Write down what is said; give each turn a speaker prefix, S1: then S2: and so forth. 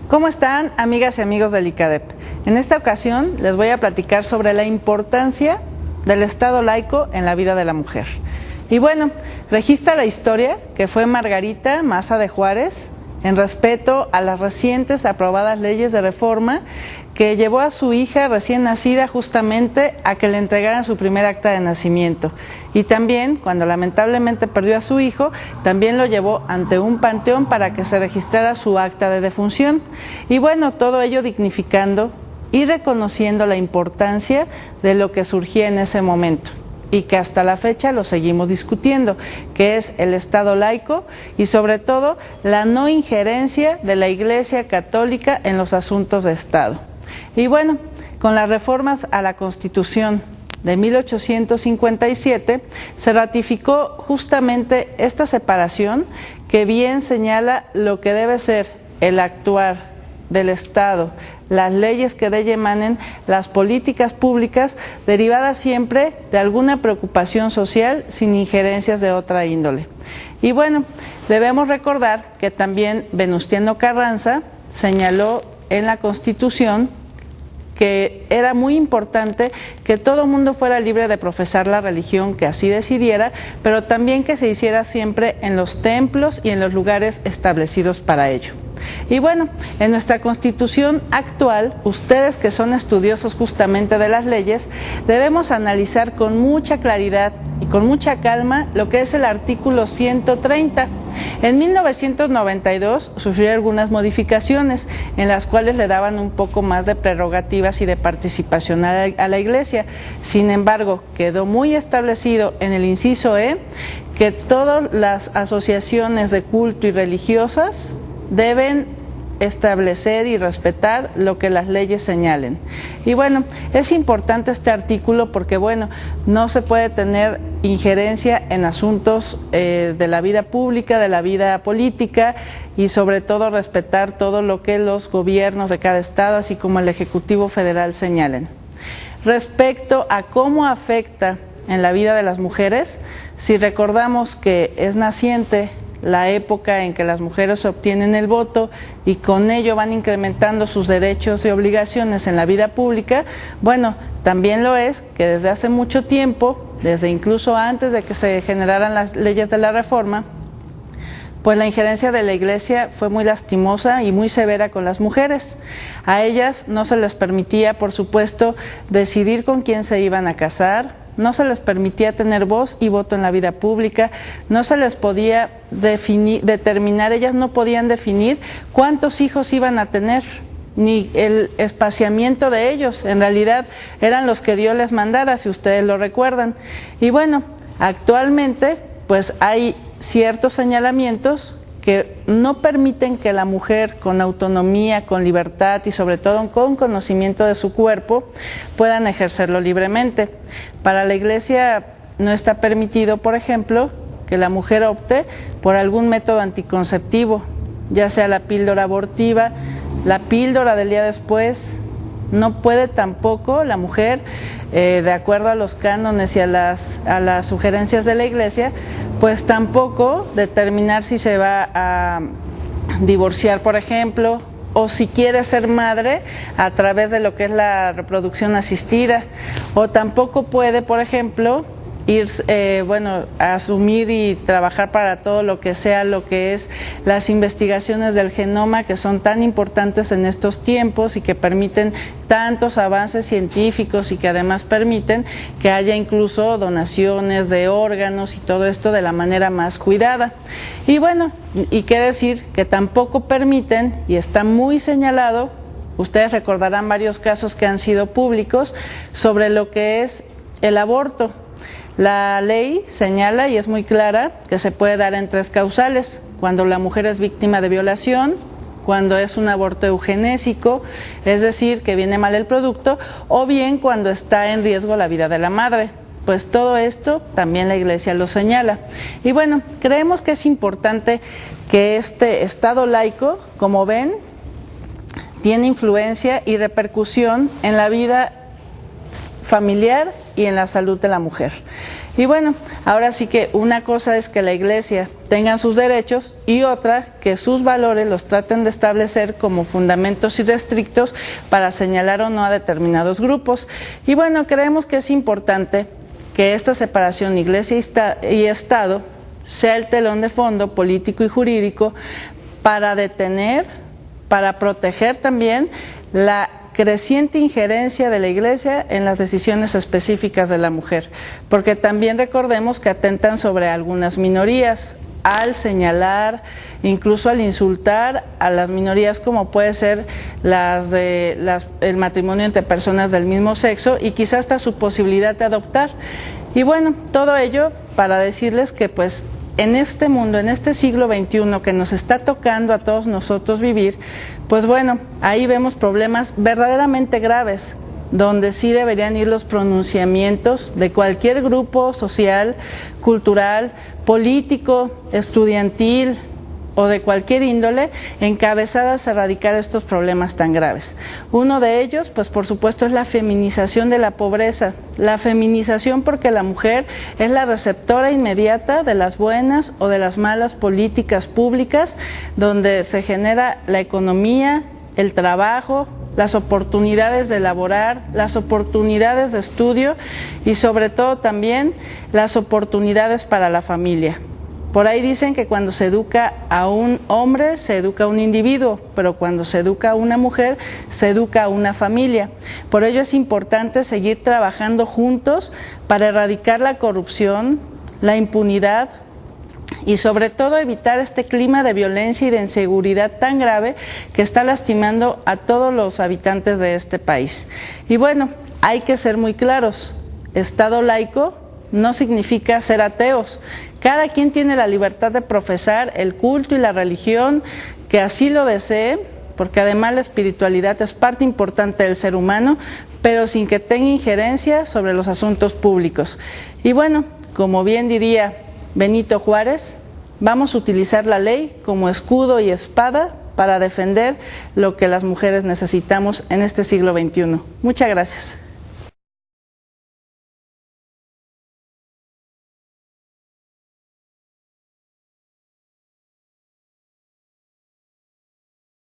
S1: ¿Cómo están, amigas y amigos del ICADEP? En esta ocasión les voy a platicar sobre la importancia del Estado laico en la vida de la mujer. Y bueno, registra la historia que fue Margarita Maza de Juárez en respeto a las recientes aprobadas leyes de reforma que llevó a su hija recién nacida justamente a que le entregaran su primer acta de nacimiento. Y también, cuando lamentablemente perdió a su hijo, también lo llevó ante un panteón para que se registrara su acta de defunción. Y bueno, todo ello dignificando y reconociendo la importancia de lo que surgía en ese momento y que hasta la fecha lo seguimos discutiendo, que es el Estado laico y sobre todo la no injerencia de la Iglesia Católica en los asuntos de Estado. Y bueno, con las reformas a la Constitución de 1857 se ratificó justamente esta separación que bien señala lo que debe ser el actuar del Estado, las leyes que de ella emanen, las políticas públicas derivadas siempre de alguna preocupación social sin injerencias de otra índole. Y bueno, debemos recordar que también Venustiano Carranza señaló en la Constitución que era muy importante que todo mundo fuera libre de profesar la religión que así decidiera, pero también que se hiciera siempre en los templos y en los lugares establecidos para ello. Y bueno, en nuestra Constitución actual, ustedes que son estudiosos justamente de las leyes, debemos analizar con mucha claridad y con mucha calma lo que es el artículo 130. En 1992 sufrió algunas modificaciones en las cuales le daban un poco más de prerrogativas y de participación a la Iglesia. Sin embargo, quedó muy establecido en el inciso E que todas las asociaciones de culto y religiosas deben establecer y respetar lo que las leyes señalen. Y bueno, es importante este artículo porque bueno, no se puede tener injerencia en asuntos de la vida pública, de la vida política y sobre todo respetar todo lo que los gobiernos de cada estado, así como el Ejecutivo Federal señalen. Respecto a cómo afecta en la vida de las mujeres, si recordamos que es naciente la época en que las mujeres obtienen el voto y con ello van incrementando sus derechos y obligaciones en la vida pública, bueno, también lo es que desde hace mucho tiempo, desde incluso antes de que se generaran las leyes de la reforma, pues la injerencia de la Iglesia fue muy lastimosa y muy severa con las mujeres. A ellas no se les permitía, por supuesto, decidir con quién se iban a casar, no se les permitía tener voz y voto en la vida pública, no se les podía determinar, ellas no podían definir cuántos hijos iban a tener, ni el espaciamiento de ellos, en realidad eran los que Dios les mandara, si ustedes lo recuerdan. Y bueno, actualmente pues hay ciertos señalamientos que no permiten que la mujer con autonomía, con libertad y sobre todo con conocimiento de su cuerpo puedan ejercerlo libremente. Para la Iglesia no está permitido, por ejemplo, que la mujer opte por algún método anticonceptivo, ya sea la píldora abortiva, la píldora del día después. No puede tampoco la mujer, de acuerdo a los cánones y a las sugerencias de la Iglesia, pues tampoco determinar si se va a divorciar, por ejemplo, o si quiere ser madre a través de lo que es la reproducción asistida, o tampoco puede, por ejemplo, asumir y trabajar para todo lo que sea lo que es las investigaciones del genoma, que son tan importantes en estos tiempos y que permiten tantos avances científicos y que además permiten que haya incluso donaciones de órganos y todo esto de la manera más cuidada. Y bueno, y qué decir que tampoco permiten, y está muy señalado, ustedes recordarán varios casos que han sido públicos sobre lo que es el aborto. La ley señala y es muy clara que se puede dar en 3 causales: cuando la mujer es víctima de violación, cuando es un aborto eugenésico, es decir, que viene mal el producto, o bien cuando está en riesgo la vida de la madre. Pues todo esto también la Iglesia lo señala. Y bueno, creemos que es importante que este Estado laico, como ven, tiene influencia y repercusión en la vida familiar y en la salud de la mujer. Y bueno, ahora sí que una cosa es que la Iglesia tenga sus derechos y otra que sus valores los traten de establecer como fundamentos irrestrictos para señalar o no a determinados grupos. Y bueno, creemos que es importante que esta separación Iglesia y Estado sea el telón de fondo político y jurídico para detener, para proteger también la creciente injerencia de la Iglesia en las decisiones específicas de la mujer, porque también recordemos que atentan sobre algunas minorías al señalar, incluso al insultar a las minorías como puede ser el matrimonio entre personas del mismo sexo y quizás hasta su posibilidad de adoptar. Y bueno, todo ello para decirles que pues en este mundo, en este siglo XXI que nos está tocando a todos nosotros vivir, pues bueno, ahí vemos problemas verdaderamente graves, donde sí deberían ir los pronunciamientos de cualquier grupo social, cultural, político, estudiantil o de cualquier índole, encabezadas a erradicar estos problemas tan graves. Uno de ellos, pues por supuesto, es la feminización de la pobreza. La feminización porque la mujer es la receptora inmediata de las buenas o de las malas políticas públicas, donde se genera la economía, el trabajo, las oportunidades de laborar, las oportunidades de estudio y sobre todo también las oportunidades para la familia. Por ahí dicen que cuando se educa a un hombre, se educa a un individuo, pero cuando se educa a una mujer, se educa a una familia. Por ello es importante seguir trabajando juntos para erradicar la corrupción, la impunidad y sobre todo evitar este clima de violencia y de inseguridad tan grave que está lastimando a todos los habitantes de este país. Y bueno, hay que ser muy claros, Estado laico no significa ser ateos. Cada quien tiene la libertad de profesar el culto y la religión que así lo desee, porque además la espiritualidad es parte importante del ser humano, pero sin que tenga injerencia sobre los asuntos públicos. Y bueno, como bien diría Benito Juárez, vamos a utilizar la ley como escudo y espada para defender lo que las mujeres necesitamos en este siglo XXI. Muchas gracias.